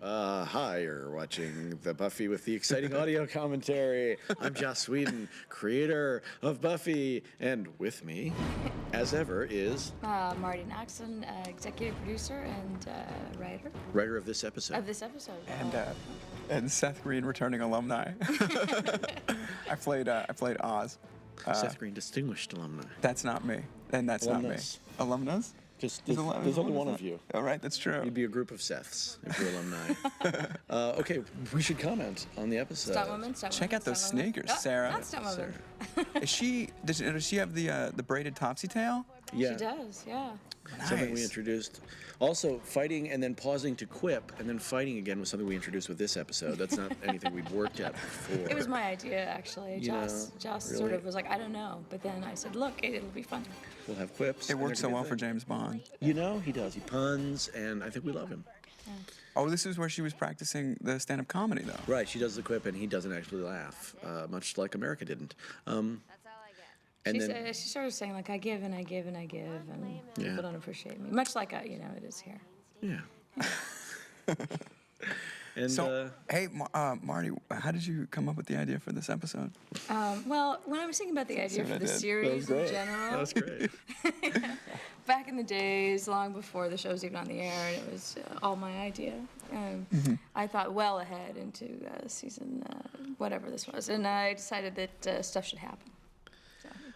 Hi, you're watching the Buffy with the exciting audio commentary. I'm Joss Whedon, creator of Buffy, and with me, as ever, is Marti Noxon, executive producer and writer writer of this episode. And Seth Green, returning alumni. I played Oz. Seth Green, distinguished alumni. That's not me, and that's Alumnus. not me. Alumnus? There's only one of you. Oh, right, that's true. You'd be a group of Seths if you're alumni. Okay, we should comment on the episode. Stunt woman. Check out those sneakers, Sarah. Not stunt woman. Does she have the braided topsy tail? Yeah. She does, yeah. Something we Nice. introduced. Also, fighting and then pausing to quip and then fighting again was something we introduced with this episode. That's not anything we'd worked at before. It was my idea, actually. Joss really? sort of was like, I don't know. But then I said, look, it'll be fun. We'll have quips. It and works they're so gonna well be a for thing. James Bond. You know, he does. He puns, and I think we love him. Oh, this is where she was practicing the stand-up comedy, though. Right, she does the quip, and he doesn't actually laugh, much like America didn't. And She started saying, like, I give and I give and I give, and Yeah. people don't appreciate me. Much like, it is here. yeah. And So, hey, Marty, how did you come up with the idea for this episode? Well, when I was thinking about the idea what for I the did. that was series great. in general, That was great. back in the days, long before the show was even on the air, and it was all my idea. I thought well ahead into season whatever this was, and I decided that stuff should happen.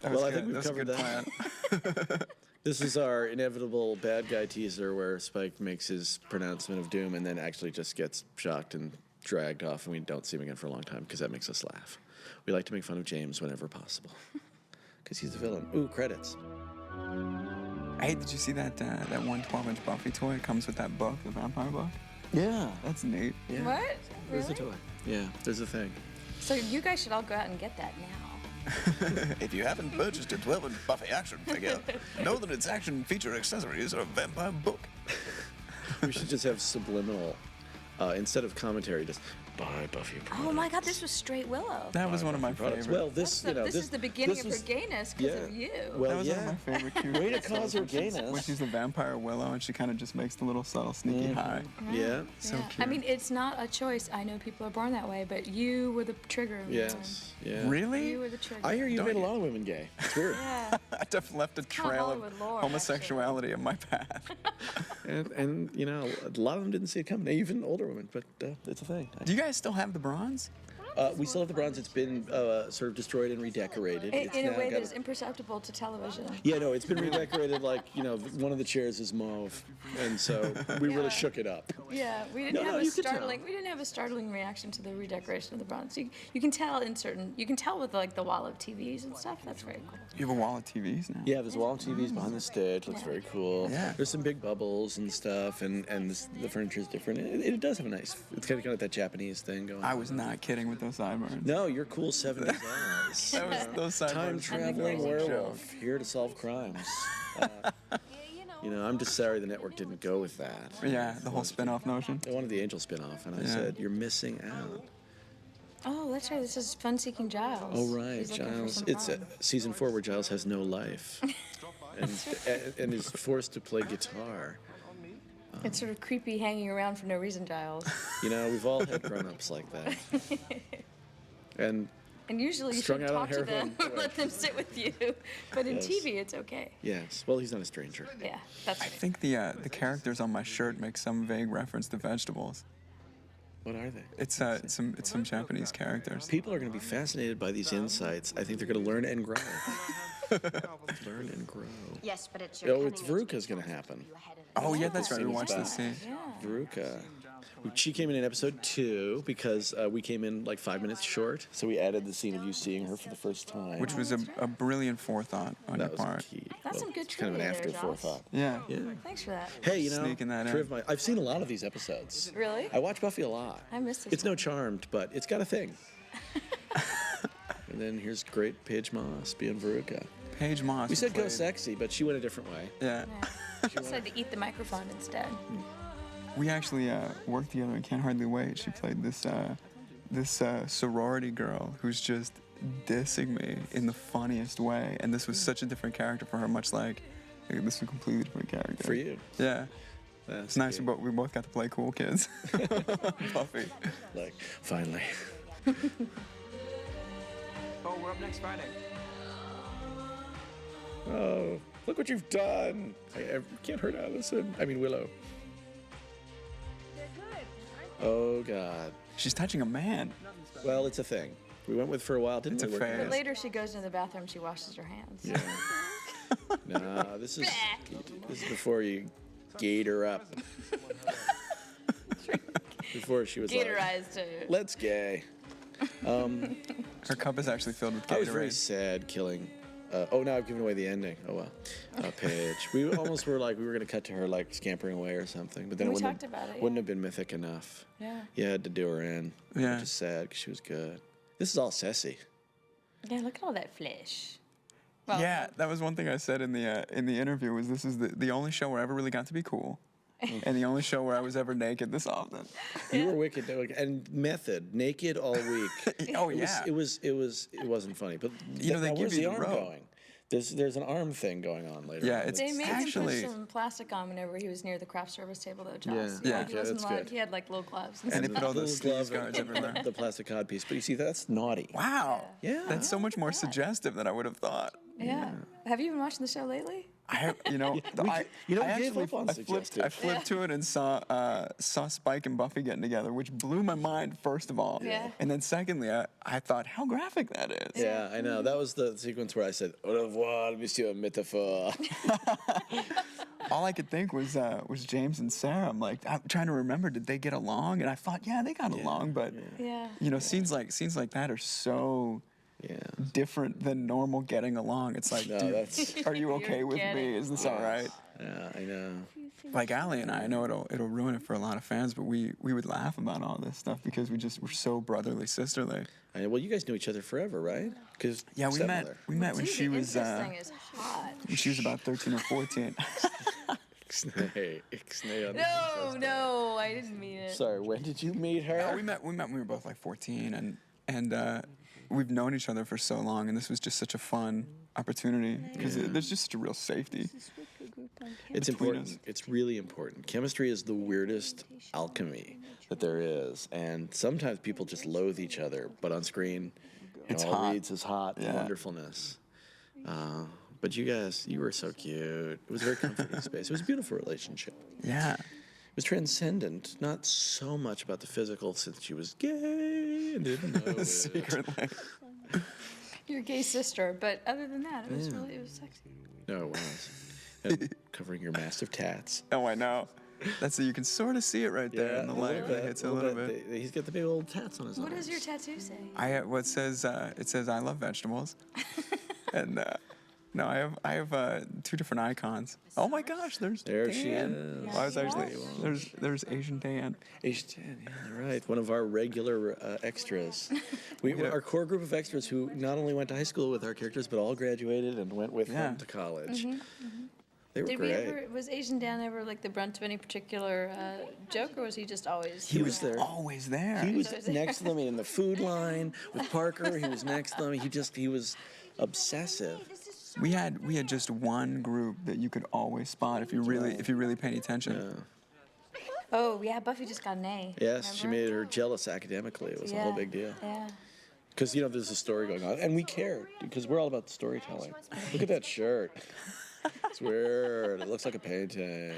Well, I think we've covered that. This is our inevitable bad guy teaser where Spike makes his pronouncement of doom and then actually just gets shocked and dragged off, and we don't see him again for a long time because that makes us laugh. We like to make fun of James whenever possible because he's the villain. Ooh, credits. Hey, did you see that that 112-inch Buffy toy? It comes with that book, the vampire book. Yeah. That's neat. Yeah. What? There's the Really? toy. Yeah, there's a thing. So you guys should all go out and get that now. If you haven't purchased a 12-inch Buffy action figure, know that its action feature accessories are a vampire book. We should just have subliminal, instead of commentary, just buy Buffy products. Oh my God, this was straight Willow. That was one of my products. favorites. Well, this, This is the beginning of her gayness because yeah. of you. Well, That was yeah. one of my favorite cute Way to cause her gayness. when she's the vampire Willow and she kind of just makes the little subtle sneaky high. Yeah. So Yeah. cute. I mean, it's not a choice. I know people are born that way, but you were the trigger. man. Yes. Yeah. Really? You were the trigger. I hear you Don't made a you? lot of women gay. It's weird. Yeah. I definitely left a kinda trail of Hollywood lore, homosexuality in my path. and you know, a lot of them didn't see it coming. Even older women, but it's a thing. Do you guys still have the bronze? We still have the bronze. It's been sort of destroyed and redecorated. It's In a now way got that is imperceptible to television. Yeah, no, it's been redecorated like, one of the chairs is mauve, and so we really shook it up. Yeah, we didn't No, have no, a you could tell. startling. We didn't have a startling reaction to the redecoration of the bronze. You can tell in certain. You can tell with like the wall of TVs and stuff. That's very cool. You have a wall of TVs now. Yeah, there's a wall of TVs behind the stage. Looks very cool. Yeah. There's some big bubbles and stuff, and the furniture's different. It does have a nice. It's kind of got that Japanese thing going. I was not kidding with those sideburns. No, you're cool 70s eyes. That was, those sideburns. Time traveling crazy werewolf here to solve crimes. I'm just sorry the network didn't go with that. Yeah, the whole spin-off notion. They wanted the Angel spin-off, and I Yeah. said, "You're missing out." Oh, that's right. This is Fun Seeking Giles. Oh right, He's looking for Giles. some It's fun. season 4 where Giles has no life, and is forced to play guitar. It's sort of creepy hanging around for no reason, Giles. We've all had grown-ups like that. And And usually you Strung should out on talk to them, heroin. let them sit with you. But in Yes. TV, it's okay. yes, well, he's not a stranger. Yeah, that's I right. think the characters on my shirt make some vague reference to vegetables. What are they? It's some Japanese characters. People are going to be fascinated by these insights. I think they're going to learn and grow. Learn and grow. Yes, but it's your It's Veruca's going to happen. Oh yeah, that's right. We Season's watched back. this scene. Yeah. Veruca. She came in episode 2 because we came in like 5 minutes short, so we added the scene of you seeing her for the first time. Which was a brilliant forethought on your that was part. key. That's some good it's kind of an trivia there, after Josh. forethought. Yeah. Yeah. Thanks for that. Hey, Sneaking that in. I've seen a lot of these episodes. Really? I watch Buffy a lot. I missed this It's no one. Charmed, but it's got a thing. And then here's great Paige Moss being Veruca. Paige Moss. We said go played- sexy. sexy, but she went a different way. Yeah. She decided to eat the microphone instead. We actually worked together in Can't Hardly Wait. She played this sorority girl who's just dissing me in the funniest way, and this was such a different character for her, much like this was a completely different character. For you. Yeah. It's nice, but we both got to play cool kids. Buffy. Like, finally. Oh, we're up next Friday. Oh, look what you've done. I can't hurt Allison. I mean, Willow. Oh, God. She's touching a man. Well, it's a thing. We went with for a while, didn't It's we? a phase. But later she goes into the bathroom, she washes her hands. Yeah. No, this is before you gate her up. Before she was Gatorized like, her. let's gay. Her cup is actually filled with I was very Gatorade. sad killing. Now I've given away the ending. Oh well. Paige. We almost were like we were gonna cut to her like scampering away or something, but then We it talked about it, wouldn't yeah. have been mythic enough. Yeah. You had to do her in. Yeah. Which is sad because she was good. This is all Ceci. Yeah, look at all that flesh. Well, Yeah, that was one thing I said in the interview. Was this is the only show where I ever really got to be cool, and the only show where I was ever naked this often. You were wicked and method naked all week. Oh yeah. It wasn't funny, but You know, they now, give where's you the the arm rope. going? There's an arm thing going on later. Yeah, on. it's They made actually. him put some plastic on whenever he was near the craft service table, though, Charles. Yeah. Yeah. He Okay, wasn't that's like, good. he had like little gloves. And they put all those Little sleeves glove guards and everywhere. the plastic cod piece. But you see, that's naughty. Wow. Yeah. That's so much more suggestive than I would have thought. Yeah. Have you been watching the show lately? I have, I we I gave actually up on I flipped suggestive. to it and saw Spike and Buffy getting together, which blew my mind first of all. Yeah. And then secondly, I thought how graphic that is. Yeah, I know. That was the sequence where I said, "Au revoir, Monsieur Metaphor." All I could think was James and Sarah. I'm trying to remember, did they get along? And I thought, yeah, they got along, but Yeah. scenes like that are so Yeah. different than normal getting along. It's like, No, dude, that's. are you okay with Get me? it. Is this all right? Yeah, I know. Like Allie and I know it'll ruin it for a lot of fans, but we would laugh about all this stuff because we're so brotherly, sisterly. Well, you guys knew each other forever, right? Because Yeah, we met when Dude, she the was incest thing is hot. when she was about 13 or 14. No, I didn't mean it. Sorry, when did you meet her? we met when we were both like 14, and we've known each other for so long, and this was just such a fun opportunity because there's just such a real safety. It's between important. us. It's really important. Chemistry is the weirdest alchemy that there is, and sometimes people just loathe each other, but on screen, It's all hot. reads is hot and Yeah. wonderfulness. But you guys, you were so cute. It was a very comforting space. It was a beautiful relationship. Yeah. It was transcendent, not so much about the physical, since she was gay and didn't know it. Secretly. Your gay sister, but other than that, it was sexy. No, it was. And covering your massive tats. Oh, I know. That's you can sort of see it right there in the light. It hits a little bit. He's got the big old tats on his What arms. does your tattoo say? It says I love vegetables, and no, I have two different icons. Oh my gosh, there's There she Dan. is. Well, I was actually there's Asian Dan. H10, yeah, right. One of our regular extras. Our core group of extras who not only went to high school with our characters, but all graduated and went with them to college. They were Did great. was Asian Dan ever like the brunt of any particular joke, or was he just always? He was there. Always there. He was next to them in the food line with Parker. He was next to them. He was obsessive. We had just one group that you could always spot if you really paid attention. Oh yeah, Buffy just got an A. Yes, she remember? made her jealous academically. It was a whole big deal. Yeah. Because, there's a story going on. And we cared, because we're all about storytelling. Look at that shirt. It's weird. It looks like a painting.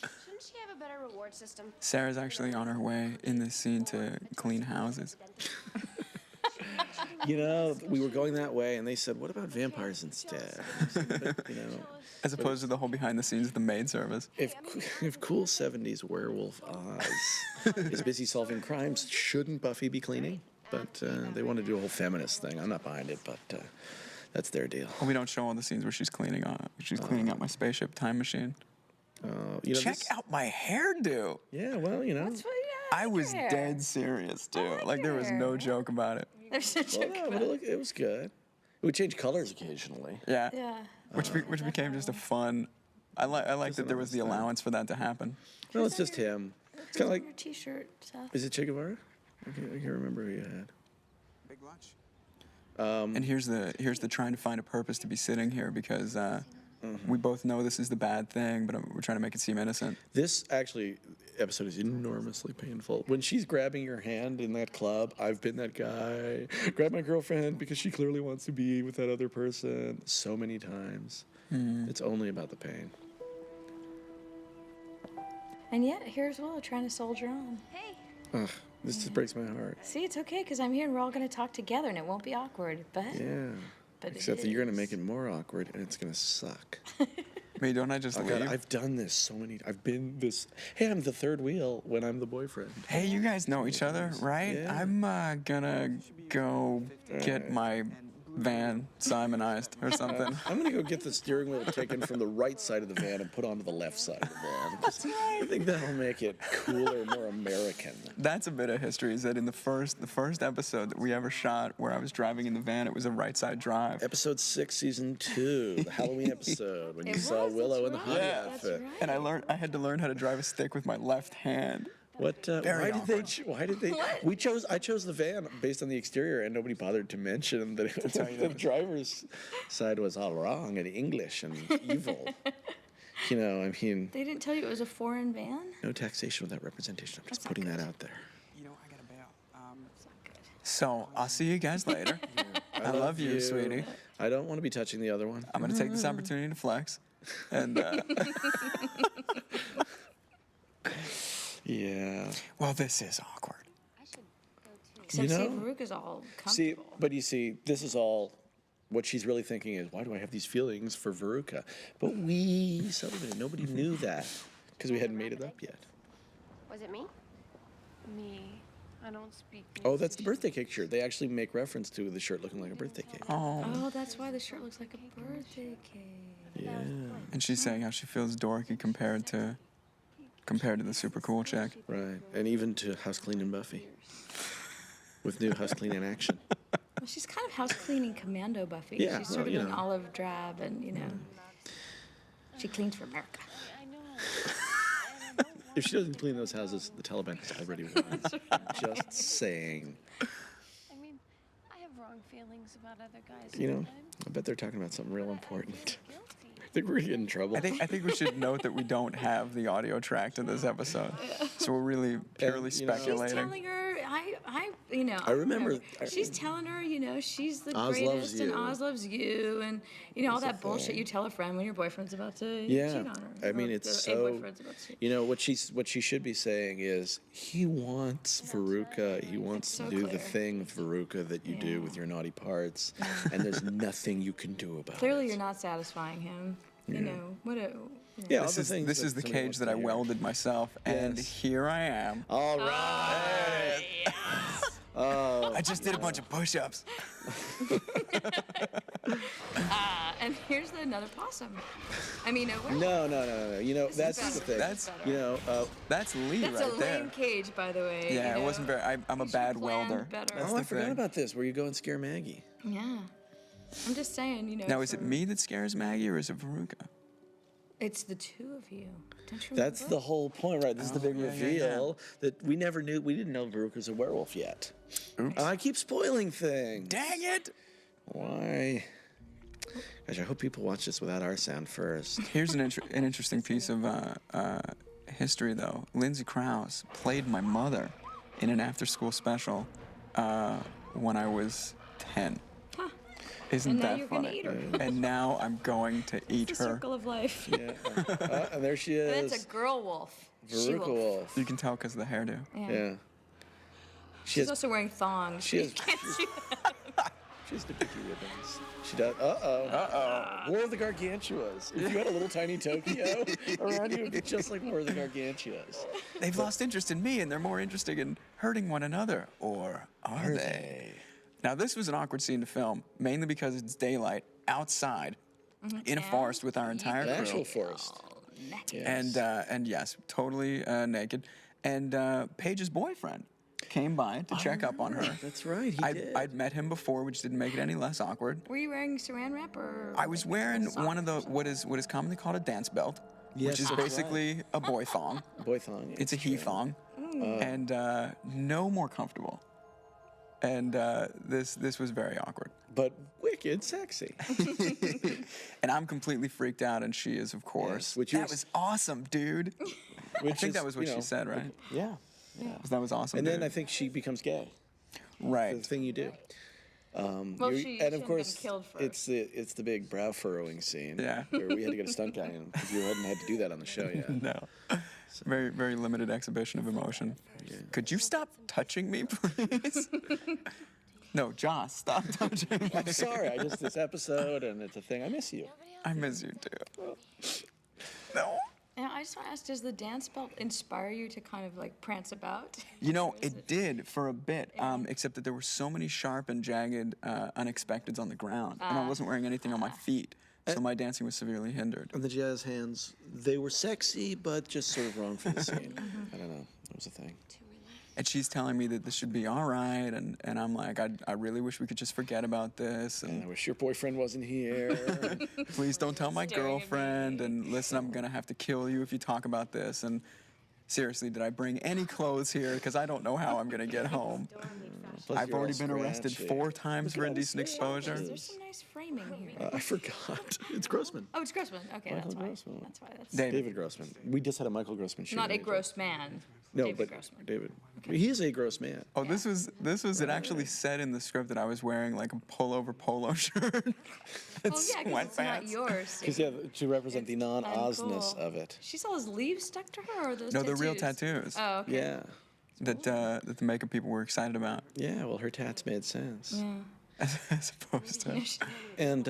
Shouldn't she have a better reward system? Sarah's actually on her way in this scene to clean houses. We were going that way, and they said, what about vampires instead? I said, but, As opposed to the whole behind the scenes of the maid service. if cool 70s werewolf Oz is busy solving crimes, shouldn't Buffy be cleaning? But they want to do a whole feminist thing. I'm not behind it, but that's their deal. Well, we don't show all the scenes where she's cleaning out my spaceship time machine. Check out my hairdo. Yeah, well, That's what, yeah, I was hair. dead serious too. like Like there your was hair. no joke about it. There's a joke Yeah, about but it was good. It would change colors occasionally. Yeah. Yeah. Which became just a fun. I like that there was the allowance for that to happen. No, it's just him. It's kind of like, Your T-shirt, Seth. is it Che Guevara? I can't remember who you had. And here's the trying to find a purpose to be sitting here because We both know this is the bad thing, but we're trying to make it seem innocent. This episode is enormously painful. When she's grabbing your hand in that club, I've been that guy. Grab my girlfriend because she clearly wants to be with that other person. So many times. It's only about the pain. And yet, here's Willow trying to soldier on. Hey. Ugh, this just breaks my heart. See, it's okay, because I'm here and we're all going to talk together and it won't be awkward. But, Yeah. but Except that you're going to make it more awkward and it's going to suck. Wait, don't I just Oh, leave? God, I've done this so many. I've been this. Hey, I'm the third wheel when I'm the boyfriend. Hey, you guys know each other, right? Yeah. I'm gonna go get my van Simonized or something. I'm gonna go get the steering wheel taken from the right side of the van and put onto the left side of the van. That's right. I think that'll make it cooler, more American. That's a bit of history. Is that in the first episode that we ever shot, where I was driving in the van, it was a right side drive. Episode 6, season 2, the Halloween episode when you saw Willow in the hot That's outfit. right. And I had to learn how to drive a stick with my left hand. What? Very Why did they? I chose the van based on the exterior, and nobody bothered to mention that the driver's side was all wrong and English and evil. You know, I mean, They didn't tell you it was a foreign van? no taxation without representation. I'm just That's not putting that good. out there. You know, I gotta bail. So I'll see you guys later. I love you, sweetie. I don't want to be touching the other one. I'm gonna take this opportunity to flex, and Yeah. well, this is awkward. I should go too. Except, You see, know? Veruca's all See, comfortable. but you see, this is all. What she's really thinking is, why do I have these feelings for Veruca? But we celebrated. Nobody knew that because we hadn't made it up yet. Was it me? Me. I don't speak. Oh, that's the birthday cake shirt. They actually make reference to the shirt looking like a birthday cake. Oh, Oh, that's why the shirt looks like a birthday cake. Yeah. and she's saying how she feels dorky compared to the super cool chick. Right. And even to House Clean and Buffy. With new House Clean in action. Well, she's kind of house cleaning commando Buffy. Yeah, she's sort well, of you an know. olive drab, and she cleans for America. I know. If she doesn't clean those houses, the Taliban has already won. Just saying. I mean, I have wrong feelings about other guys. You know, sometimes, I bet they're talking about something real but I important. feel guilty. I think we're gonna get in trouble. I think we should note that we don't have the audio track to this episode, so we're really purely you know- She's speculating. telling her, I remember- She's telling her, she's the Oz loves greatest, and you. Oz loves you, and all That's the that bullshit thing. you tell a friend when your boyfriend's about to Yeah, cheat on her. I mean, or it's a so. boyfriend's about to. You know what she should be saying is he wants Veruca. He wants so to do the clear. thing with Veruca that you do with your naughty parts, and there's nothing you can do about Clearly, it. you're not satisfying him. You know what? Yeah, all This the is things this that is the somebody cage wants that to I hear. welded myself, and Yes. here I am. All right. Oh, I just did a bunch of push-ups. And here's another possum. I mean, a werewolf. no. You know, that's better. the thing. That's- you know, That's Lee That's right a there. lame cage, by the way. Yeah, you it wasn't know. very. I'm a You bad should've planned welder. better. That's oh, I the forgot thing. about this. Where you go and scare Maggie? Yeah. I'm just saying, Now, is it for- me that scares Maggie, or is it Veruca? It's the two of you. Don't you That's remember? the whole point, right? This is the big yeah, yeah, reveal that we never knew. We didn't know Veruca's a werewolf yet. Oops. I keep spoiling things. Dang it! Why? Gosh, I hope people watch this without our sound first. Here's an interesting piece of history, though. Lindsay Krause played my mother in an after-school special when I was 10. Huh. Isn't And now that you're gonna funny? eat her. And now I'm going to eat The her. circle of life. Yeah. And there she is. That's a girl wolf. Veruca She-wolf. Wolf. You can tell because of the hairdo. Yeah. She She's has, also wearing thongs. she has, she has depicted ribbons. She does. War of the Gargantuas. If you had a little tiny Tokyo around you, it'd be just like War of the Gargantuas. They've lost interest in me, and they're more interested in hurting one another. Or are they? Now, this was an awkward scene to film, mainly because it's daylight, outside, in a forest with our entire An crew. actual forest. Necklace. And yes, totally naked. And Paige's boyfriend came by to check up on her. That's right. He did. I'd met him before, which didn't make it any less awkward. Were you wearing saran wrap or? I was wearing one of the what is commonly called a dance belt, Yes, which is that's basically a boy thong. Boy thong. It's a he thong, and no more comfortable. And this was very awkward. But wicked sexy. And I'm completely freaked out, and she is, of course. Yes, which that is- was awesome, dude. I think that was what she said, right? Yeah. That was awesome. And then dude. I think she becomes gay. right. The thing you do. Well, You're- she and shouldn't of course, have been killed first. it's the big brow furrowing scene. Yeah. Where we had to get a stunt guy in because you hadn't had to do that on the show yet. No. Very, very limited exhibition of emotion. Could you stop touching me, please? No, Joss, stop touching me. I'm sorry. This episode and it's a thing. I miss you. I miss you too. No. And I just want to ask, does the dance belt inspire you to kind of like prance about? You know, it did for a bit, except that there were so many sharp and jagged unexpecteds on the ground, and I wasn't wearing anything on my feet, so my dancing was severely hindered. And the jazz hands, they were sexy, but just sort of wrong for the scene. I don't know. That was a thing. And she's telling me that this should be all right, and I'm like, I really wish we could just forget about this, And and I wish your boyfriend wasn't here. please don't tell my Staring at me. girlfriend, and listen, I'm gonna have to kill you if you talk about this, and seriously, did I bring any clothes here? Because I don't know how I'm gonna get home. Plus I've you're all already been arrested scratchy. 4 times for Look at all the indecent exposure. There's some nice framing here. I forgot. It's Grossman. Oh, it's Grossman. Okay, Michael that's why. Grossman. That's why. That's David Grossman. We just had a Michael Grossman shoot. not a gross man. No, David but Grossman. David. He is a gross man. Oh, this was it actually said in the script that I was wearing like a pullover polo shirt and Oh yeah, because it's not sweatpants. yours. Because to represent the non-Ozness uncool. of it. She saw his leaves stuck to her, or those No, tattoos? they're real tattoos Oh, okay. Yeah. that the makeup people were excited about, Yeah, well, her tats made sense. as opposed to. And,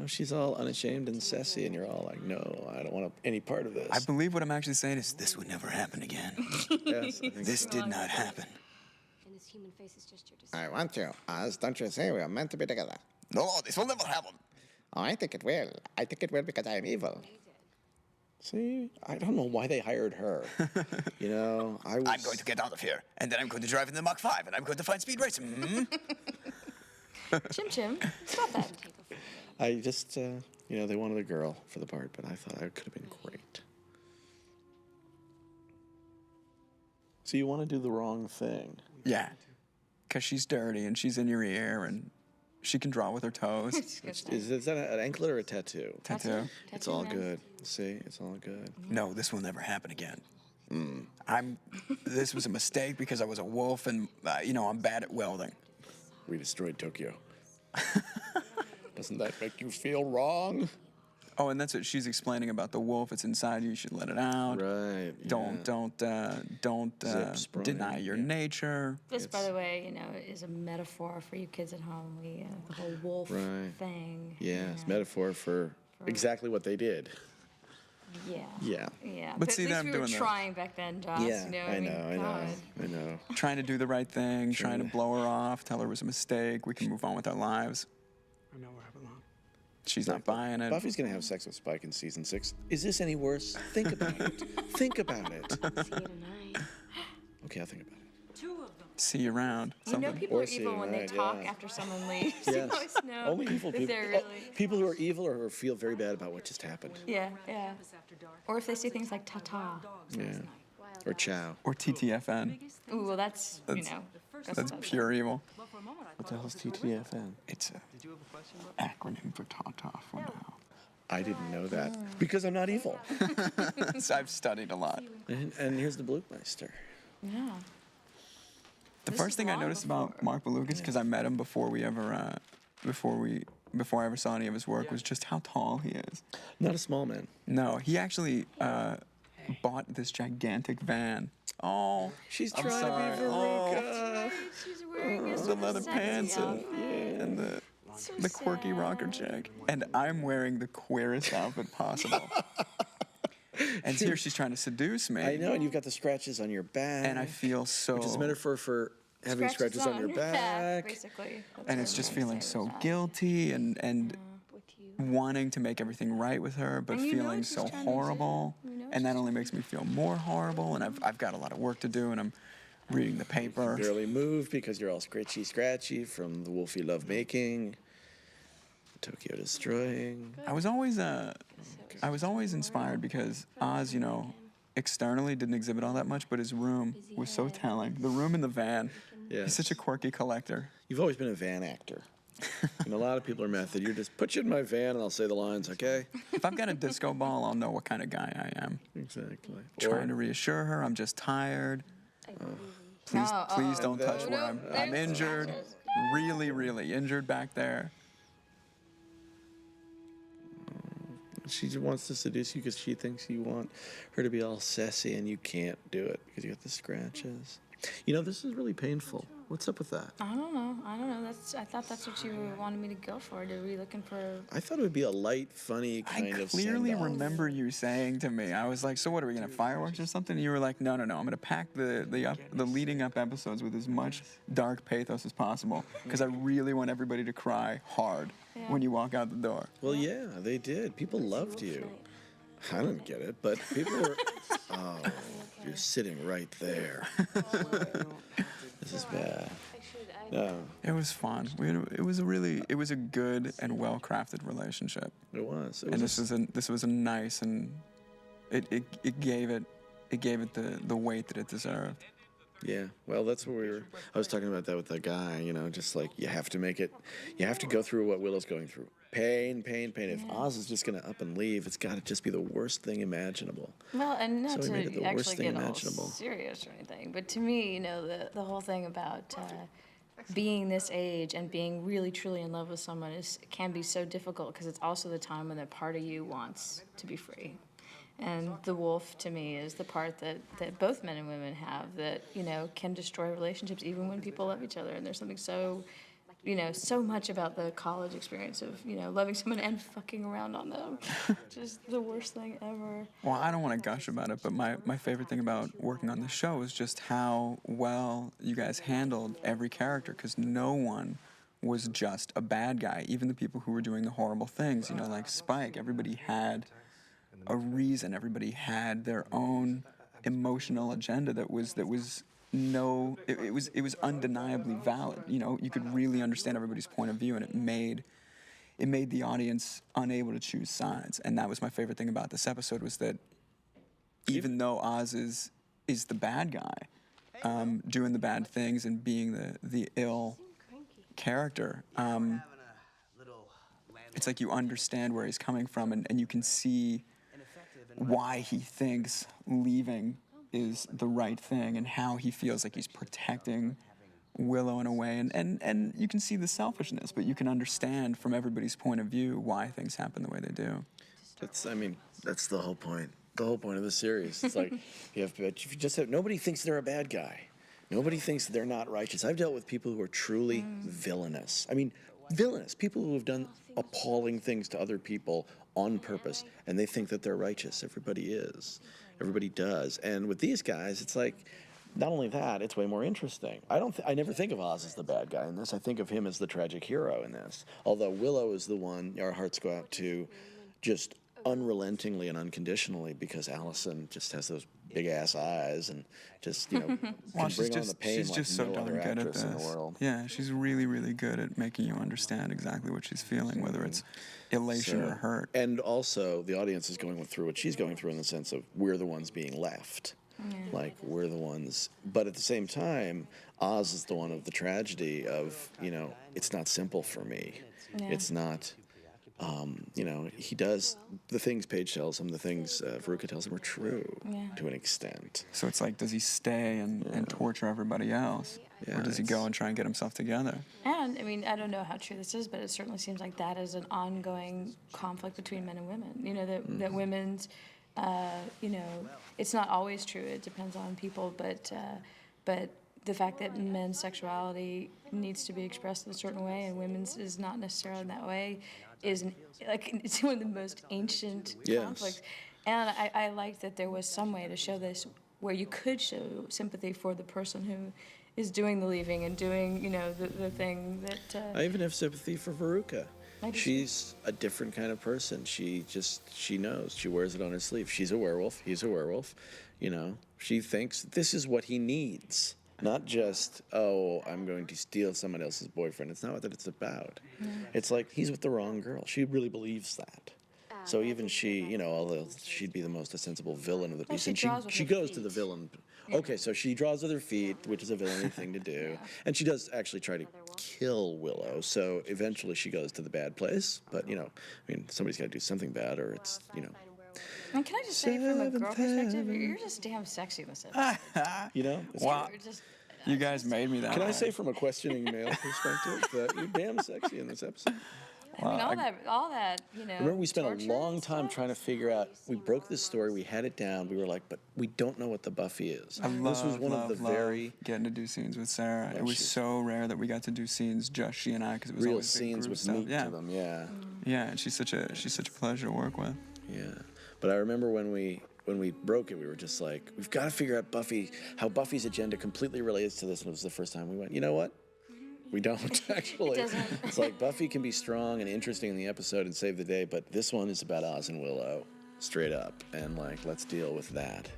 she's all unashamed and sassy, and you're all like, no, I don't want any part of this. I believe what I'm actually saying is this would never happen again. Yes, I think This so. did not happen. And this human face is just your I want you, Oz. Don't you say we are meant to be together? No, this will never happen. Oh, I think it will. I think it will because I am evil. See, I don't know why they hired her. I was. I'm going to get out of here, and then I'm going to drive in the Mach 5, and I'm going to find speed racing. Chim Chim, stop that. I just, they wanted a girl for the part, but I thought I could have been great. So you want to do the wrong thing. Yeah, because she's dirty, and she's in your ear, and she can draw with her toes. Is that an anklet or a tattoo? Tattoo. It's all man. good. See, it's all good. No, this will never happen again. This was a mistake because I was a wolf, and I'm bad at welding. We destroyed Tokyo. Doesn't that make you feel wrong? Oh, and that's what she's explaining about the wolf. It's inside you. You should let it out. Right. Don't Zip spray, deny your nature. This, by the way, is a metaphor for you kids at home. The whole wolf Right. thing. Yes, metaphor for exactly what they did. Yeah. Yeah. Yeah. But At see, least I'm we were doing that. trying back then, Joss. Yeah, I know. God. Trying to do the right thing, trying to blow her off, tell her it was a mistake. We can move on with our lives. I know we're having long. She's not buying it. Buffy's gonna have sex with Spike in season 6. Is this any worse? Think about it. Think about it. See you tonight. Okay, I'll think about it. See you around. You know Something. people Or are see evil you when they right, talk yeah. after someone leaves. Yes. You always know Only evil that people. they're really... People who are evil or who feel very bad about what just happened. Yeah, yeah. Or if they say things like ta-ta. Yeah. Or chow. Or TTFN. Ooh, well, that's, That's pure evil. What the hell's TTFN? It's an acronym for Tata for now. I didn't know that. Because I'm not evil. So I've studied a lot. And here's the Blukemeister. Yeah. The This first is thing I long noticed before. about Mark Belugas, because I met him before I ever saw any of his work, was just how tall he is. Not a small man. No, he actually bought this gigantic van. Oh, She's I'm trying sorry. to be Veruca. She's wearing a the sort of leather sexy pants outfit. and the So the quirky sad. rocker chick. And I'm wearing the queerest outfit possible. And here she's trying to seduce me. I know, and you've got the scratches on your back. And I feel so. Which is a metaphor for having scratches on your back. basically. That's And what it's I'm just trying to feeling say so with that. guilty and wanting to make everything right with her, but And you know feeling what she's so trying to do. horrible. You know what And that she's only makes me feel more horrible. And I've got a lot of work to do, and I'm reading the paper. Barely moved because you're all scratchy from the wolfy love making. Tokyo destroying. I was always inspired because Oz, externally didn't exhibit all that much, but his room was so telling. The room in the van. Yeah. He's such a quirky collector. You've always been a van actor. And a lot of people are method. You're just put you in my van and I'll say the lines, okay? If I've got a disco ball, I'll know what kind of guy I am. Exactly. Trying to reassure her I'm just tired. Please don't touch where I'm injured. Really, really injured back there. She just wants to seduce you because she thinks you want her to be all sassy and you can't do it because you got the scratches. You know, this is really painful. What's up with that? I don't know. I thought that's what you wanted me to go for. Were you looking for? I thought it would be a light, funny kind I of clearly send-off. remember you saying to me, I was like, so what, are we going to fireworks or something? And you were like, no, I'm going to pack the leading up episodes with as much dark pathos as possible because I really want everybody to cry hard when you walk out the door. Well, yeah, they did. People loved you. I didn't get it, but people were, oh, you're sitting right there. This is bad. No, It was fun. It was a good and well-crafted relationship. it was. And this was a nice, and it gave it the weight that it deserved. Yeah, well, that's what I was talking about that with that guy, you know, just like you have to go through what Willow's going through. Pain. If Oz is just going to up and leave, it's got to just be the worst thing imaginable. Well, and not So we made it to the worst actually thing get all imaginable. serious or anything, but to me, you know, the whole thing about being this age and being really truly in love with someone can be so difficult because it's also the time when that part of you wants to be free. And the wolf, to me, is the part that both men and women have that, you know, can destroy relationships even when people love each other. And there's something so, you know, so much about the college experience of, you know, loving someone and fucking around on them. Just the worst thing ever. Well, I don't want to gush about it, but my favorite thing about working on the show is just how well you guys handled every character, because no one was just a bad guy. Even the people who were doing the horrible things, you know, like Spike, everybody had a reason. Everybody had their own emotional agenda that was undeniably valid. You know, you could really understand everybody's point of view, and it made the audience unable to choose sides. And that was my favorite thing about this episode, was that even though Oz is the bad guy, doing the bad things and being the ill character, it's like you understand where he's coming from, and you can see why he thinks leaving is the right thing and how he feels like he's protecting Willow in a way. And you can see the selfishness, but you can understand from everybody's point of view why things happen the way they do. That's the whole point. The whole point of the series. It's like, nobody thinks they're a bad guy. Nobody thinks they're not righteous. I've dealt with people who are truly villainous. I mean, villainous. People who have done appalling things to other people on purpose, and they think that they're righteous. Everybody is. Everybody does. And with these guys, it's like, not only that, it's way more interesting. I never think of Oz as the bad guy in this. I think of him as the tragic hero in this. Although Willow is the one our hearts go out to just unrelentingly and unconditionally, because Allison just has those big ass eyes and just, you know, can bring on the pain she's like just so no darn other good at actress this. in the world. Yeah, she's really, really good at making you understand exactly what she's feeling, whether it's elation or hurt. And also, the audience is going through what she's going through in the sense of we're the ones being left. Yeah. Like, we're the ones. But at the same time, Oz is the one of the tragedy of, you know, it's not simple for me. Yeah. It's not, you know, he does the things Paige tells him, the things Veruca tells him are true to an extent. So it's like, does he stay and torture everybody else? Yeah, or does he go and try and get himself together? And, I mean, I don't know how true this is, but it certainly seems like that is an ongoing conflict between men and women. You know, that women's, you know, it's not always true. It depends on people, but the fact that men's sexuality needs to be expressed in a certain way and women's is not necessarily in that way it's one of the most ancient conflicts. And I liked that there was some way to show this where you could show sympathy for the person who is doing the leaving and doing, you know, the thing that... I even have sympathy for Veruca. I do She's a different kind of person. She knows. She wears it on her sleeve. She's a werewolf. He's a werewolf. You know, she thinks this is what he needs. Not just, oh, I'm going to steal someone else's boyfriend. It's not what it's about. It's like, he's with the wrong girl. She really believes that. So even she, you know, although she'd be the most sensible villain of the piece, she and draws with she her goes to feet. the villain. Okay, so she draws with her feet, which is a villainy thing to do, and she does actually try to kill Willow. So eventually she goes to the bad place. But you know, I mean, somebody's got to do something bad, or it's And can I just say, from a girl perspective, you're just damn sexy in this episode. you know. It's Wow. You're just, You guys made me that Can I way. say from a questioning male perspective that you're damn sexy in this episode? I mean, all that, you know. Remember, we spent torture a long and time stuff? trying to figure out. We broke this story. We had it down. We were like, but we don't know what the Buffy is. I love, this was one love, of the love very getting to do scenes with Sarah. It was she's- so rare that we got to do scenes just she and I because it was real always big scenes group with stuff. meat Yeah, to them. Yeah, yeah, and she's such a pleasure to work with. yeah. But I remember when we broke it, we were just like, we've got to figure out how Buffy's agenda completely relates to this. And it was the first time we went, you know what? We don't actually. doesn't. It's like Buffy can be strong and interesting in the episode and save the day, but this one is about Oz and Willow, straight up, and like let's deal with that.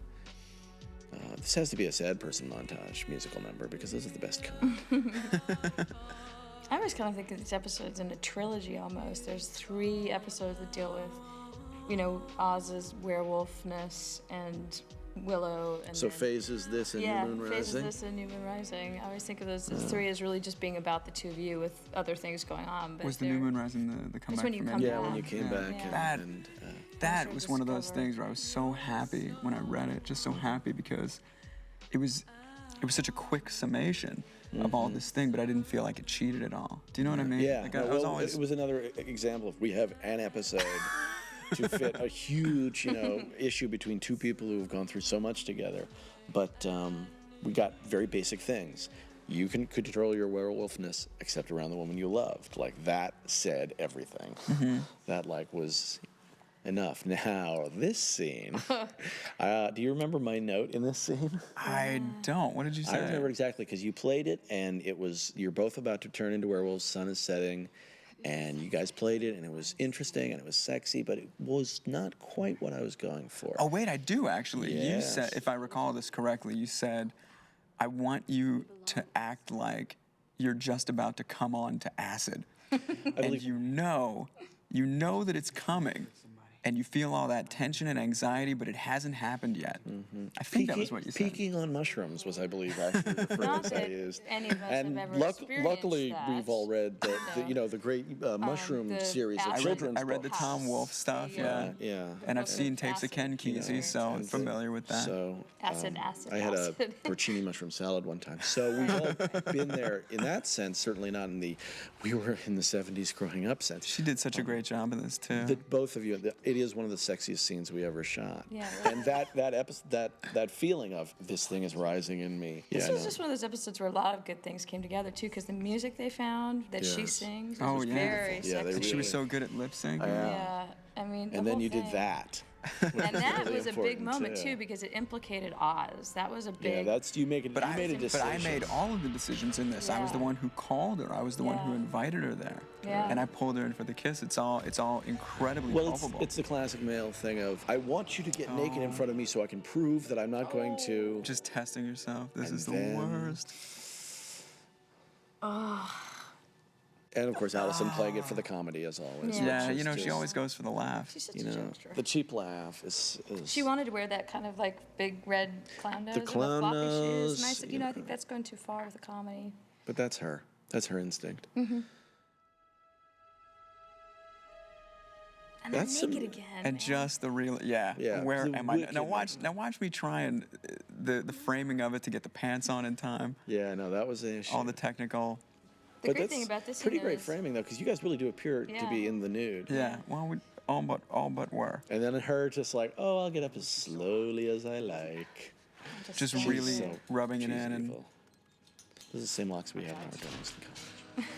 This has to be a sad person montage musical number because those are the best kind. I always kind of think of these episodes in a trilogy almost. There's 3 episodes that deal with, you know, Oz's werewolfness and Willow. And So then, phases this and yeah, New Moon phases Rising. this and New Moon Rising. I always think of those as 3 as really just being about the two of you with other things going on. But Was the New Moon Rising the comeback when you from come Endgame? Yeah, when you came Yeah. back Yeah. and That Sure was one of those discover. things where I was so happy when I read it, just so happy because it was such a quick summation of all this thing, but I didn't feel like it cheated at all. Do you know what I mean? yeah, Like, no, I was well, always it was another example of we have an episode to fit a huge, you know, issue between two people who have gone through so much together, but we got very basic things. You can control your werewolfness except around the woman you loved. Like that said everything. That like was enough. Now this scene. Do you remember my note in this scene? I don't. What did you say? I don't remember exactly because you played it and it was you're both about to turn into werewolves. Sun is setting, and you guys played it and it was interesting and it was sexy, but it was not quite what I was going for. Oh wait, I do actually. You Yes. said, if I recall this correctly, you said, "I want you to act like you're just about to come on to acid, and believe- you know that it's coming." And you feel all that tension and anxiety, but it hasn't happened yet. I think that was what you said. Peaking on mushrooms was, I believe, actually the Not phrase I that used. any of us And have ever experienced luckily, that. we've all read the great mushroom the series of Acid- children's I read the books. Tom Wolfe stuff, yeah. Yeah. And I've Book seen of tapes of acid. Ken Kesey, so I'm familiar with that. So Acid. I had a acid. porcini mushroom salad one time. So we've all been there in that sense. Certainly not in the we were in the 70s growing up sense. She did such a great job in this too. Both of you, it is one of the sexiest scenes we ever shot. Yeah, And that feeling of this thing is rising in me. This yeah, was no. just one of those episodes where a lot of good things came together too, because the music they found that she Yes. sings Oh, was yeah. very Yeah, they sexy. She was really- so good at lip sync. Yeah, I mean, the And then whole you did thing. that. And that really was a big important, moment too. too, because it implicated Oz. That was a Yeah, big. that's you make it. But you I made a but decision. I made all of the decisions in this. I was the Yeah. one who called her. I was the one who Yeah. invited her there. Yeah. And I pulled her in for the kiss. It's all incredibly Well, palpable. it's the classic male thing of I want you to get naked in front of me so I can prove that I'm not going to. just testing yourself. This And is the then- worst. And of course, Allison playing it for the comedy as always. Yeah. Yeah, which is she always goes for the laugh. She's such You a know, jokester. the cheap laugh is. She wanted to wear that kind of like big red clown nose and the clown floppy shoes, nose, and I said, you I know. think that's going too far with the comedy. But that's her. That's her instinct. And That's then naked some- again. And man. just the real, yeah. Yeah, Where the am I? Now wicked- watch me try and the framing of it to get the pants on in time. Yeah, no, that was an issue. All the technical. The But great thing that's about this pretty scene great is- framing though, because you guys really do appear to Yeah. be in the nude. Yeah. Well, we all but were. And then her just like, oh, I'll get up as slowly as I like. Just so really weird. rubbing it she's in and. evil. This is the same locks we had in our dorms in college.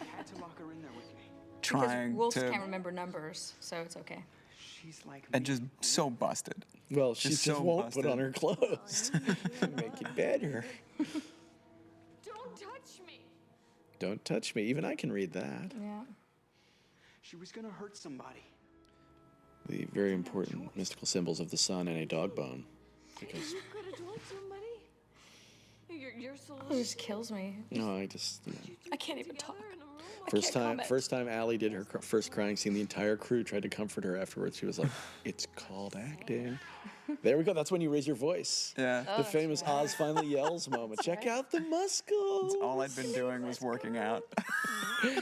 I had to lock her in there with me. Because Trying wolves to can't remember numbers, so it's okay. She's like and me. just so busted. Well, she Just just so won't busted. put on her clothes to make it better. Don't touch me. Don't touch me. Even I can read that. Yeah. She was gonna hurt somebody. The very important mystical symbols of the sun and a dog bone. Because You could have told somebody. You're so It just kills me. no, I just I can't even talk. together in a room. First can't time, comment. first time Allie did her first crying scene, the entire crew tried to comfort her afterwards. She was like, "It's called acting." There we go. That's when you raise your voice. Yeah. The famous Oz finally yells moment. Check out the muscles. All I'd been doing was working out.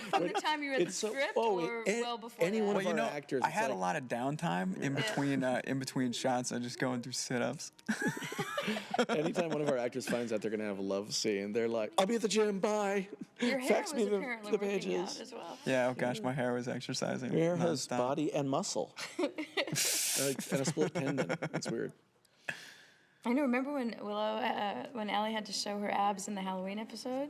From the time you read the script or well before any that? one Well, of you our know, actors. I it's had a like- lot of downtime in between shots. I just going through sit-ups. Anytime one of our actors finds out they're gonna have a love scene, they're like, "I'll be at the gym. Bye." Your hair Fax was me the apparently working pages. out as well. Yeah, oh gosh, my hair was exercising. Your hair has nonstop. body and muscle, and a split tendon. It's weird. I know. Remember when Allie had to show her abs in the Halloween episode?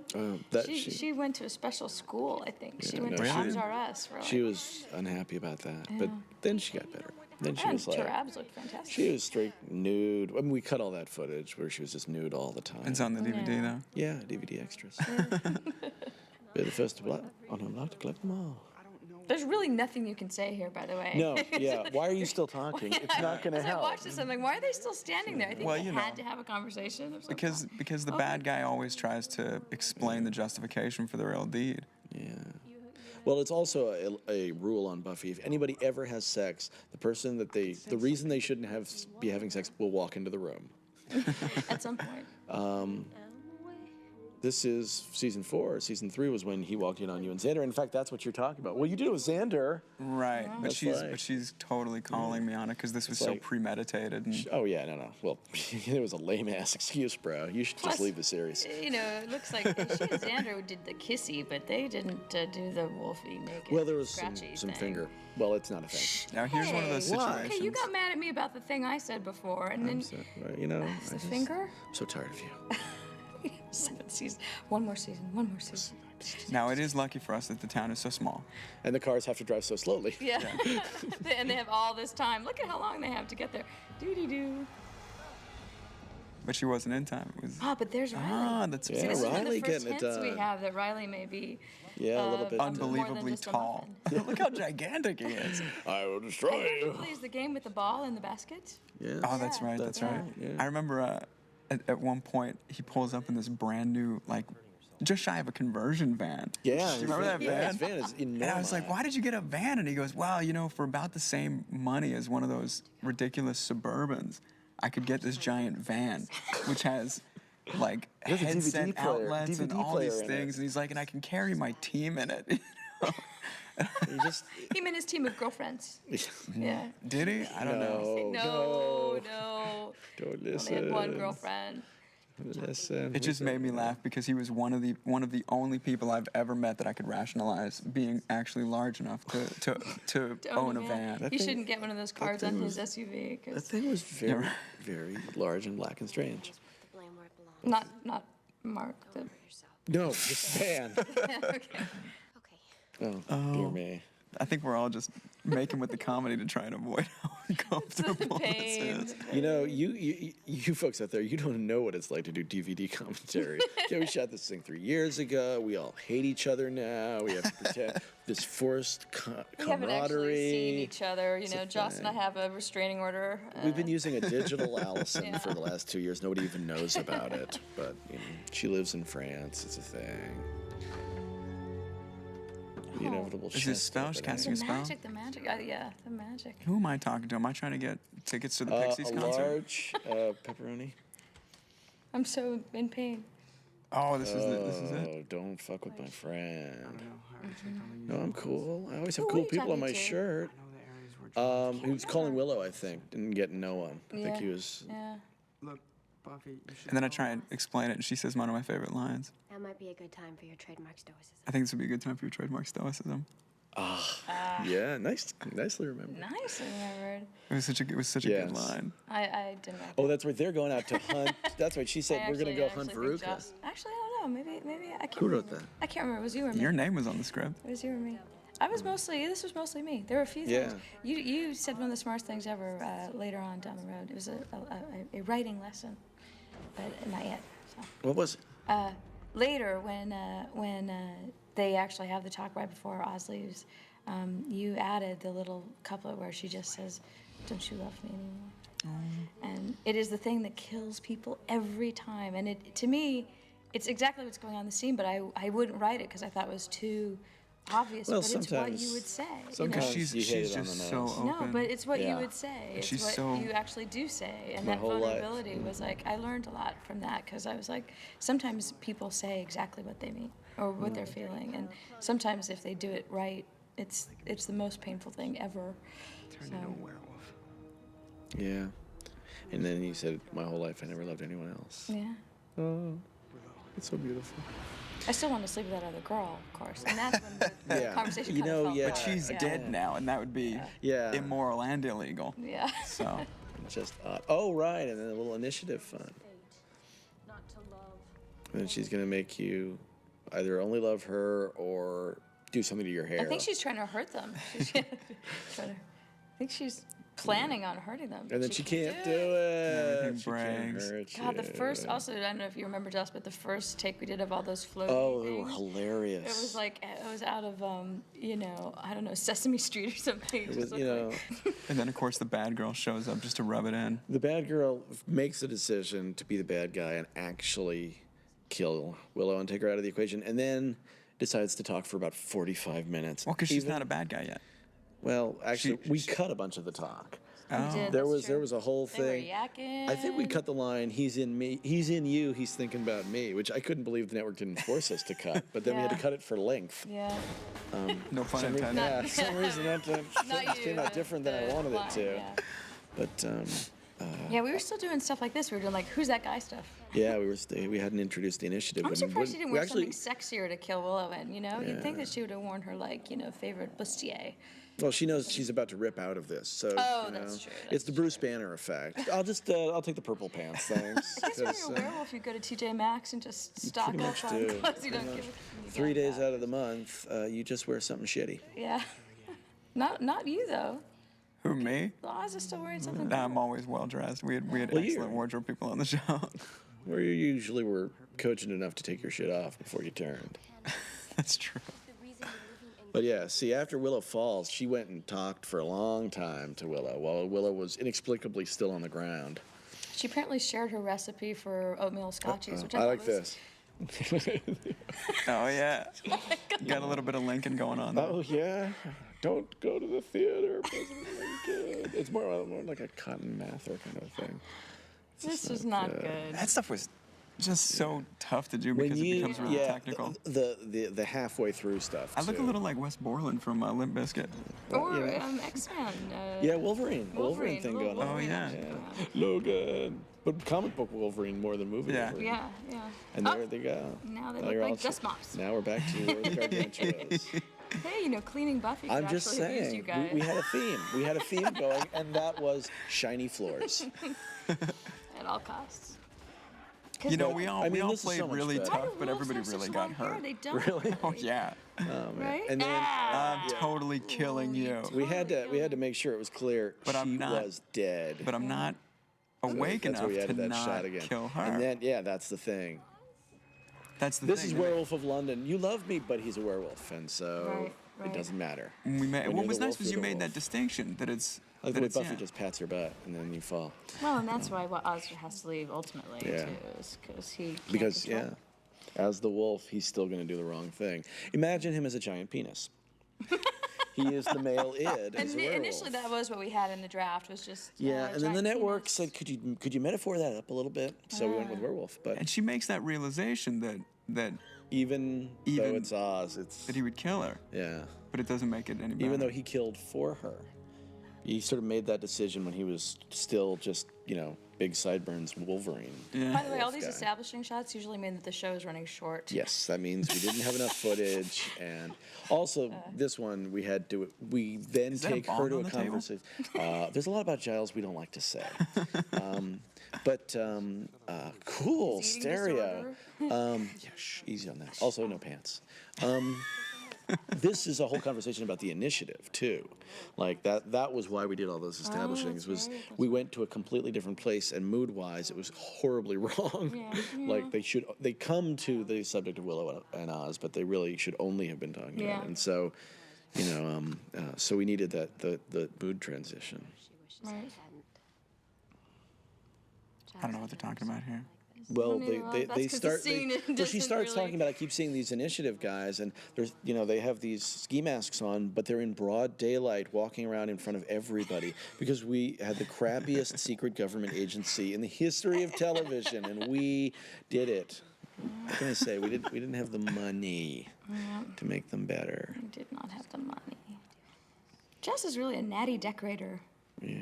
She went to a special school. I think she went to no, Abs she- R Us. For She was unhappy about that, but then she got better. Then she and was like, her abs looked fantastic. she was straight nude. I mean, we cut all that footage where she was just nude all the time. It's on the DVD though. Yeah, DVD extras. We're the first to unlock to collect them all. There's really nothing you can say here, by the way. No, yeah. Why are you still talking? It's not going to As I help. watched this, I'm like, why are they still standing there? I think Well, they you had know, to have a conversation of some kind. Because the bad guy always tries to explain the justification for their ill deed. Yeah. Well, it's also a rule on Buffy. If anybody ever has sex, the reason they shouldn't be having sex will walk into the room. At some point. This is season 4. Season 3 was when he walked in on you and Xander. In fact, that's what you're talking about. Well, you did it with Xander. Right, but That's right. she's totally calling me on it because this was It's so like- premeditated. And Oh yeah, no. Well, it was a lame ass excuse, bro. You should just Plus, leave the series. You know, it looks like she and Xander did the kissy, but they didn't do the wolfy naked. Well, there was scratchy some thing. finger. Well, it's not a thing. now here's one of those Hey, situations. Okay, you got mad at me about the thing I said before, and then So, you know, the finger. I'm so tired of you. 7 seasons. One more season. One more season. Now it is lucky for us that the town is so small. And the cars have to drive so slowly. Yeah. And they have all this time. Look at how long they have to get there. Doo-doo-doo. But she wasn't in time. It was But there's Riley. that's Yeah, See, this is one of Riley the first getting it hints we done. have that Riley may be Yeah, a little bit. more than unbelievably just a tall. muffin. Look how gigantic he is. I will destroy He you. plays the game with the ball in the basket. Yeah. Oh, that's right. That's That's right. right, yeah. I remember at one point he pulls up in this brand new, like, just shy of a conversion van. Yeah. Do you remember that Yeah, van? his van is enormous. And I was like, why did you get a van? And he goes, well, you know, for about the same money as one of those ridiculous Suburbans, I could get this giant van, which has like has a headset DVD player- outlets and DVD all player these in it. things. And he's like, and I can carry my team in it. He just. Him and his team of girlfriends. Yeah. Did he? I don't know. No. Don't Only listen. had one girlfriend. Listen. It just made me laugh because he was one of the only people I've ever met that I could rationalize being actually large enough to own a van. He shouldn't get one of those cards on his SUV. That 'cause thing was very, very large and black and strange. Put the blame where it belongs. not Mark. The, Yourself. No, this van. okay. Okay. Oh, dear me. I think we're all just making with the comedy to try and avoid how uncomfortable this Pain. is. You know, you folks out there, you don't know what it's like to do DVD commentary. Yeah, we shot this thing 3 years ago. We all hate each other now. We have to pretend this forced We haven't actually seen camaraderie. each other. You know, Joss and I thing. have a restraining order. We've been using a digital Allison Yeah. for the last 2 years. Nobody even knows about it. But you know, she lives in France. It's a thing. The inevitable Is this chest spell? She's opening. casting a spell? The magic. Yeah, the magic. Who am I talking to? Am I trying to get tickets to the Pixies A concert? large pepperoni. I'm so in pain. Oh, this is it. Oh, don't fuck with my friend. Mm-hmm. No, I'm cool. I always have Who are cool you people on talking my to? shirt. He was calling Willow, I think. Didn't get no one. I think he was. Yeah. Look, Buffy, you should. And then I try and explain it, and she says one of my favorite lines. That might be a good time for your trademark stoicism. I think this would be a good time for your trademark stoicism. Yeah, nicely remembered. Nice remembered. It was such a Yes. good line. I didn't like Oh, that's right. They're going out to hunt. That's right. She said I we're gonna actually- go I hunt actually think Veruca. Joss- Actually, I don't know. Maybe I can't. Who wrote remember. that? I can't remember. It was you or me? Your name was on the script. It was you or me? This was mostly me. There were a few Yeah. things. You said one of the smartest things ever later on down the road. It was a writing lesson, but not yet. So. What was it? Later, when they actually have the talk right before Oz leaves, you added the little couplet where she just says, "Don't you love me anymore?" And it is the thing that kills people every time. And to me, it's exactly what's going on in the scene. But I wouldn't write it because I thought it was too obvious, Well, but it's what sometimes- you would say. You know? sometimes She's you hit it on just the so nose. open. No, but it's what you Yeah. would say. It's she's what so- you actually do say. And My that whole life. vulnerability was like, I learned a lot from that because I was like, sometimes people say exactly what they mean or what they're feeling. And sometimes if they do it right, it's the most painful thing ever. Turned into a werewolf. Yeah. And then he said, my whole life I never loved anyone else. Yeah. Oh, it's so beautiful. I still want to sleep with that other girl, of course. And that's when the Yeah. conversation You kind of know, felt yeah. But she's yeah. dead now, and that would be Yeah. immoral and illegal. Yeah. So Just odd. Oh, right. And then a little initiative fun. Not to love. And then she's going to make you either only love her or do something to your hair. I think she's trying to hurt them. I think she's planning on hurting them. And then she can't do Everything it. She can't breaks. hurt God, the you. first, also, I don't know if you remember, Joss, but the first take we did of all those floating Oh, they were things, hilarious. it was like, it was out of, you know, I don't know, Sesame Street or something. It was, you know, and then of course the bad girl shows up just to rub it in. the bad girl makes a decision to be the bad guy and actually kill Willow and take her out of the equation, and then decides to talk for about 45 minutes. Well, because she's Even- not a bad guy yet. Well, actually, She- we cut a bunch of the talk. We did, There that's true. was a whole They were thing. yakking. I think we cut the line. He's in me. He's in you. He's thinking about me, which I couldn't believe the network didn't force us to cut. But then we had to Yeah. cut it for length. Yeah. No pun Some reason, intended. yeah, for some reason that Not you, came out different than I wanted line, it to. Yeah. But Yeah, we were still doing stuff like this. We were doing like, who's that guy stuff. yeah, we hadn't introduced the initiative. I'm and surprised she didn't we wear actually, something sexier to kill Willow in, you know? You'd think Yeah. that she would have worn her, like, you know, favorite bustier. Well, she knows she's about to rip out of this, so Oh, you know, that's true, it's that's the Bruce Banner effect. I'll take the purple pants, thanks. I guess when 'cause, you're a werewolf, you go to TJ Maxx and just stock pretty up much on do. clothes you don't Pretty give a 3 days about. out of the month, you just wear something shitty. Yeah. Not you, though. Who, me? Oz is still wearing something. I'm always well dressed. We had Well, excellent you're- wardrobe people on the show. Where you usually were cogent enough to take your shit off before you turned. That's true. The reason you're living in But yeah, see, after Willow falls, she went and talked for a long time to Willow while Willow was inexplicably still on the ground. She apparently shared her recipe for oatmeal scotchies, which I I thought like was, this. Oh yeah. Got a little bit of Lincoln going on there. Oh yeah, don't go to the theater, President Lincoln. It's more like a Cotton Mather kind of thing. This was not good. That stuff was just so tough to do because it becomes really technical. The halfway through stuff. I look a too. little like Wes Borland from Limp Bizkit. Or you know. X-Men. Yeah, Wolverine Wolverine, thing little going on. Oh, yeah. Logan. But comic book Wolverine more than movie Yeah. Wolverine. Yeah, yeah. And Oh, there they go. now they Now look you're like all dust mops. Now we're back to the Gargantuas. Hey, you know, cleaning Buffy could I'm just actually use you saying, guys. we had a theme. We had a theme going, and that was shiny floors. At all costs. 'Cause You know, they- we all I mean, we all this is played so much really better. Why tough, do but wolves everybody have really such got long hair? hurt. They don't. Really? Oh yeah. Oh, man. Right? And then I'm totally killing you. we had to make sure it was clear But I'm she not- was dead. But I'm not awake That's where enough we to added that not shot again. kill her. And then that's the thing. That's the This thing. is Werewolf of London. You love me, but he's a werewolf, and so Right. it doesn't matter. We When what you're was the nice wolf, was you're you the made that wolf. distinction that it's Like that the way it's, Buffy yeah. just pats her butt and then you fall. Well, and that's why Oz has to leave ultimately, Yeah. too, is because he can't Because control. as the wolf, he's still going to do the wrong thing. Imagine him as a giant penis. He is the male id as a werewolf. Initially, that was what we had in the draft, was just Yeah, and then the giant network penis. said, "Could you metaphor that up a little bit?" So we went with werewolf. But And she makes that realization that even though Even- it's Oz, it's he would kill her, yeah. but it doesn't make it any better. Even though he killed for her, he sort of made that decision when he was still just big sideburns Wolverine. By the way, all wolf these guy. establishing shots usually mean that the show is running short. Yes, that means we didn't have enough footage, and also this one we had to. We then Is that a take her bong to on a the table? conversation. There's a lot about Giles we don't like to say, but cool Eating stereo. disorder. Yeah, easy on that. Also, no pants. This is a whole conversation about the initiative too, like that was why we did all those establishings. Was we went to a completely different place, and mood-wise, it was horribly wrong. Yeah. Like they come to the subject of Willow and Oz, but they really should only have been talking Yeah. about it. And so, so we needed the mood transition. Right. I don't know what they're talking about here. Well, Well, they that's 'cause the start. scene Well, she doesn't starts really- talking about. I keep seeing these initiative guys, and there's, they have these ski masks on, but they're in broad daylight, walking around in front of everybody because we had the crappiest secret government agency in the history of television, and we did it. What can I say? We didn't have the money to make them better. We did not have the money. Jess is really a natty decorator. Yeah,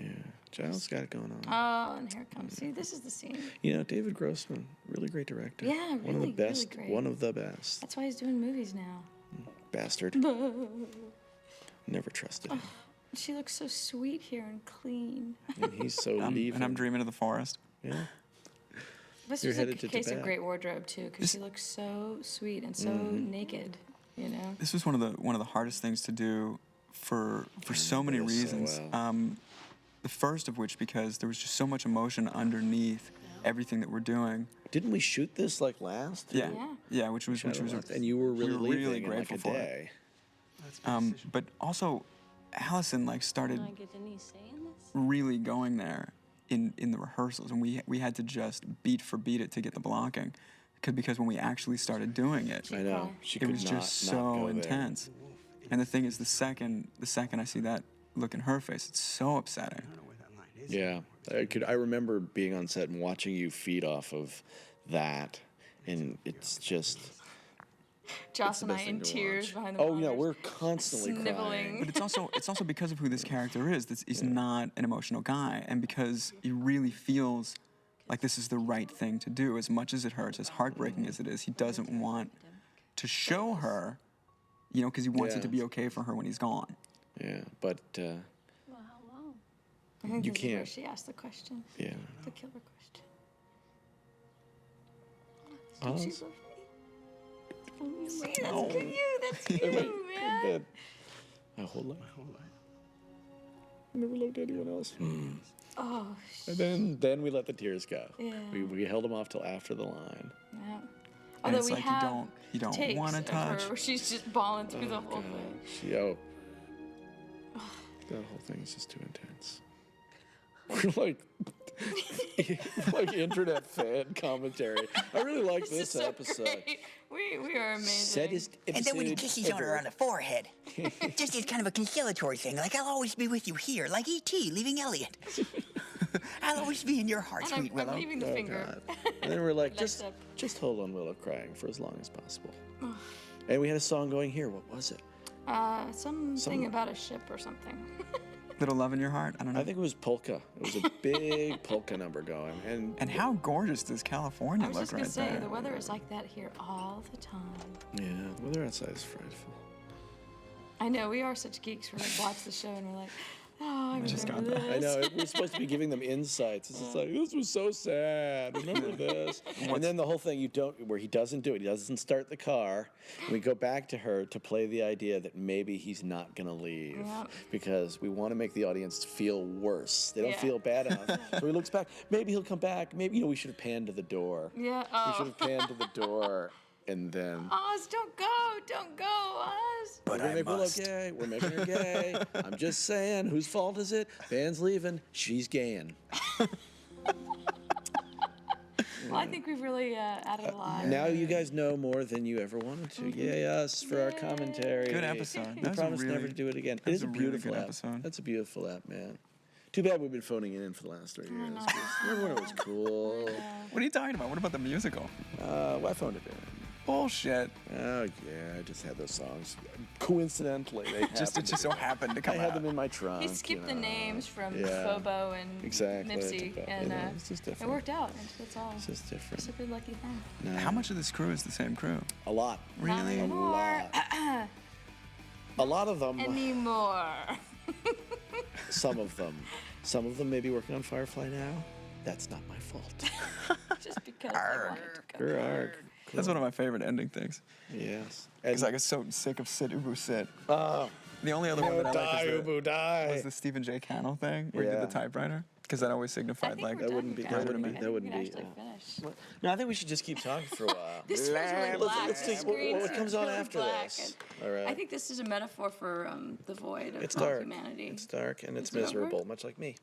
Giles got it going on. Oh, and here it comes. See, this is the scene. David Grossman, really great director. Yeah, One of the really, best. really great. One of the best. That's why he's doing movies now. Bastard. Never trusted him. She looks so sweet here and clean. And he's so leaving. And I'm dreaming of the forest. Yeah. This You're was a headed to case of Tibet. great wardrobe too, because she looks so sweet and so naked. This was one of the hardest things to do for so many so reasons. well. The first of which because there was just so much emotion underneath everything that we're doing. Didn't we shoot this like last? Yeah. Yeah, which was And you were really we were leaving really in grateful like a for day. it. But also, Allison started Can I get any say in this? really going there in the rehearsals, and we had to just beat for beat it to get the blocking, because when we actually started doing it, I know. She it could was not, just not so go there. intense. And the thing is, the second I see that look in her face, it's so upsetting. Yeah. I remember being on set and watching you feed off of that, and it's just. Joss and the I best in thing to tears watch. behind the Oh, monitors. we're constantly sniveling. But it's also because of who this character is. He's not an emotional guy, and because he really feels like this is the right thing to do. As much as it hurts, as heartbreaking as it is, he doesn't want to show her, because he wants it to be okay for her when he's gone. Yeah, but Well, how long? I think You this is where can't. she asked the question. yeah. The killer question. Oh, Did she love me? See, that's good. That's you, man. My whole life. I never loved anyone else. Oh, And then we let the tears go. Yeah. We held them off till after the line. yeah. And Although it's we like have you don't takes want to of her touch. where she's just bawling through the whole thing. That whole thing is just too intense. We're like internet fan commentary. I really like this is so episode. great. We are amazing. Saddest episode And then when he kisses on her ever. on the forehead, just as kind of a conciliatory thing, like I'll always be with you here, like E.T. leaving Elliot. I'll always be in your heart, And sweet I'm Willow. leaving the finger. And then we're like, Lights up. just hold on, Willow, crying for as long as possible. And we had a song going here. What was it? Something about a ship or something. Little love in your heart. I don't know. I think it was polka. It was a big polka number going. And how gorgeous does California I was look just gonna right say there? the weather is like that here all the time. Yeah, the weather outside is frightful. I know we are such geeks. We watch the show and we're like, oh, I just remember got this. I know. We're supposed to be giving them insights. It's just like, this was so sad. Remember this? And then the whole thing where he doesn't do it. He doesn't start the car. And we go back to her to play the idea that maybe he's not going to leave. Yep. Because we want to make the audience feel worse. They don't Yeah. feel bad enough. So he looks back. Maybe he'll come back. Maybe, we should have panned to the door. Yeah. We should Oh. have panned to the door. And then... Oz, don't go, Oz. But We're gonna I make Willow must. gay. We're making her gay. I'm just saying, whose fault is it? Van's leaving. She's gaying. Well, I think we've really added a lot. Now you guys know more than you ever wanted to. Yay us for our commentary. Good episode. We That was a promise really- never to do it again. that It was is a a really beautiful good app. episode. That's a beautiful app, man. Too bad we've been phoning it in for the last 3 years. Remember when it was cool? What are you talking about? What about the musical? Well, I phoned it in. Bullshit. Oh yeah, I just had those songs. Coincidentally, they It just so happened to I come had out. them in my trunk. He skipped the names from Yeah. Bobo and Exactly. Nipsey, and It's just it different. worked out. That's all. It's just different. It's a good lucky thing. No. How much of this crew is the same crew? A lot. Really? A lot. A lot of them. Anymore. Some of them. Some of them may be working on Firefly now. That's not my fault. Just because I wanted to go. Arg. That's one of my favorite ending things. Yes. Because I get so sick of Sit Ubu Sit. Oh, The only other one that I die, like is Ubu, die. was the Stephen J. Cannell thing, where he Yeah. did the typewriter. Because that always I signified think like we're done, wouldn't be- you that guys. wouldn't be- I think that we wouldn't can be, actually yeah. finish. No, I think we should just keep talking for a while. This feels really black. Let's The take screen what comes is on really after black, this. and All right. I think this is a metaphor for the void of it's all dark. humanity. It's dark and it's Is it over? miserable, much like me.